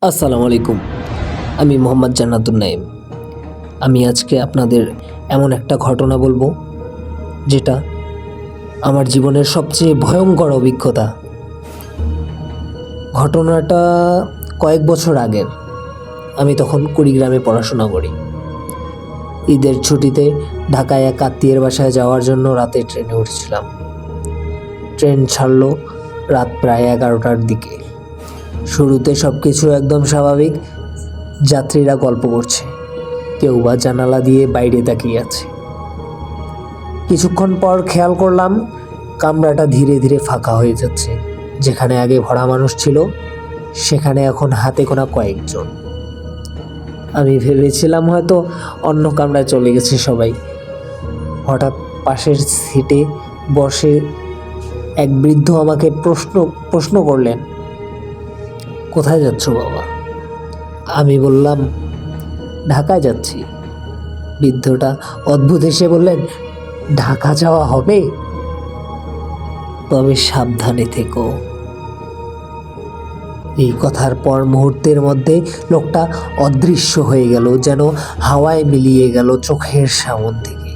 আসসালামু আলাইকুম। আমি মোহাম্মদ জান্নাতুন নাইম। আমি আজকে আপনাদের এমন একটা ঘটনা বলবো যেটা আমার জীবনের সবচেয়ে ভয়ঙ্কর অভিজ্ঞতা। ঘটনাটা কয়েক বছর আগের। আমি তখন কুড়িগ্রামে পড়াশোনা করি। ঈদের ছুটিতে ঢাকায় এক আত্মীয়ের বাসায় যাওয়ার জন্য রাতে ট্রেনে উঠেছিলাম। ট্রেন ছাড়লো রাত প্রায় 11টার দিকে। শুরুতে সব কিছু একদম স্বাভাবিক। যাত্রীরা গল্প করছে, কেউ বা জানালা দিয়ে বাইরে তাকিয়ে আছে। কিছুক্ষণ পর খেয়াল করলাম কামরাটা ধীরে ধীরে ফাঁকা হয়ে যাচ্ছে। যেখানে আগে ভরা মানুষ ছিল সেখানে এখন হাতে গোনা কয়েকজন। আমি ভেবেছিলাম হয়তো অন্য কামরায় চলে গেছে সবাই। হঠাৎ পাশের সিটে বসে এক বৃদ্ধ আমাকে প্রশ্ন করলেন, কোথায় যাচ্ছ বাবা? আমি বললাম, ঢাকায় যাচ্ছি। বৃদ্ধটা অদ্ভুত হেসে বললেন, ঢাকা যাওয়া হবে? তবে সাবধানে থেকো। এই কথার পর মুহূর্তের মধ্যে লোকটা অদৃশ্য হয়ে গেল, যেন হাওয়ায় মিলিয়ে গেল চোখের সামন থেকে।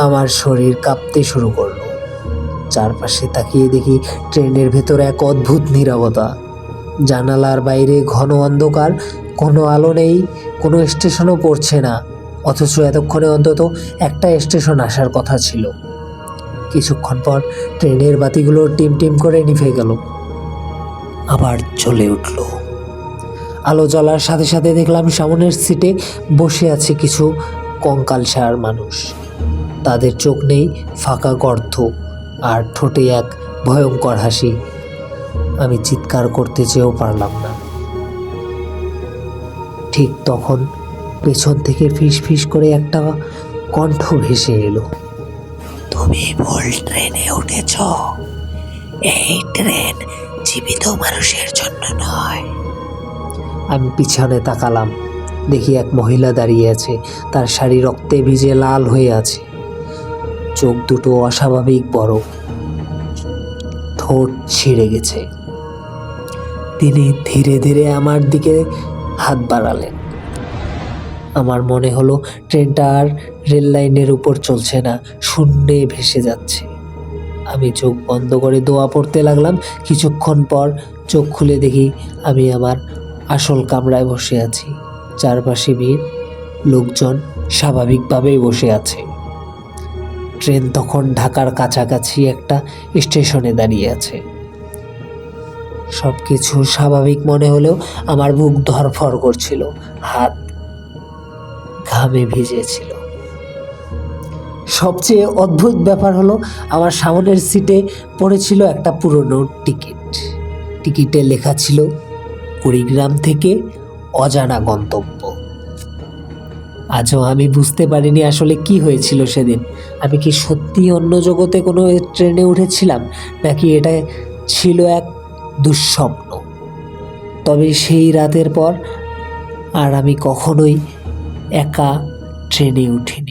আমার শরীর কাঁপতে শুরু করলো। চারপাশে তাকিয়ে দেখি ট্রেনের ভেতর এক অদ্ভুত নীরবতা। জানালার বাইরে ঘন অন্ধকার, কোনো আলো নেই, কোনো স্টেশনও পড়ছে না। অথচ এতক্ষণে অন্তত একটা স্টেশন আসার কথা ছিল। কিছুক্ষণ পর ট্রেনের বাতিগুলো টিম টিম করে নিভে গেল, আবার জ্বলে উঠল। আলো জ্বলার সাথে সাথে দেখলাম সামনের সিটে বসে আছে কিছু কঙ্কালসার মানুষ। তাদের চোখ নেই, ফাঁকা গর্ত, আর ঠোঁটে এক ভয়ঙ্কর হাসি। আমি চিৎকার করতে চেয়েও পারলাম না। ঠিক তখন পেছন থেকে ফিস ফিস করে একটা কণ্ঠ ভেসে এলো, তুমি ভুল ট্রেনে উঠেছ। এই ট্রেন জীবিত মানুষের জন্য নয়। আমি পিছনে তাকালাম, দেখি এক মহিলা দাঁড়িয়ে আছে। তার শাড়ি রক্তে ভিজে লাল হয়ে আছে। চোখ দুটো অস্বাভাবিক বড়, ঠোঁট ছিঁড়ে গেছে। তিনি ধীরে ধীরে আমার দিকে হাত বাড়ালেন। আমার মনে হলো ট্রেনটা আর রেল লাইনের উপর চলছে না, শূন্যে ভেসে যাচ্ছে। আমি চোখ বন্ধ করে দোয়া পড়তে লাগলাম। কিছুক্ষণ পর চোখ খুলে দেখি আমি আমার আসল কামরায় বসে আছি। চারপাশে ভিড়, লোকজন স্বাভাবিকভাবেই বসে আছে। ট্রেন তখন ঢাকার কাছাকাছি একটা স্টেশনে দাঁড়িয়ে আছে। সব কিছু স্বাভাবিক মনে হলেও আমার বুক ধড়ফড় করছিল, হাত ঘামে ভিজেছিল। সবচেয়ে অদ্ভুত ব্যাপার হলো আমার সামনের সিটে পড়েছিল একটা পুরনো টিকিট। টিকিটে লেখা ছিল কুড়িগ্রাম থেকে অজানা গন্তব্য। আজও আমি বুঝতে পারিনি আসলে কি হয়েছিল সেদিন। আমি কি সত্যি অন্য জগতে কোনো ট্রেনে উঠেছিলাম, নাকি এটা ছিল এক দুঃস্বপ্ন? তবে সেই রাতের পর আর আমি কখনোই একা ট্রেনে উঠিনি।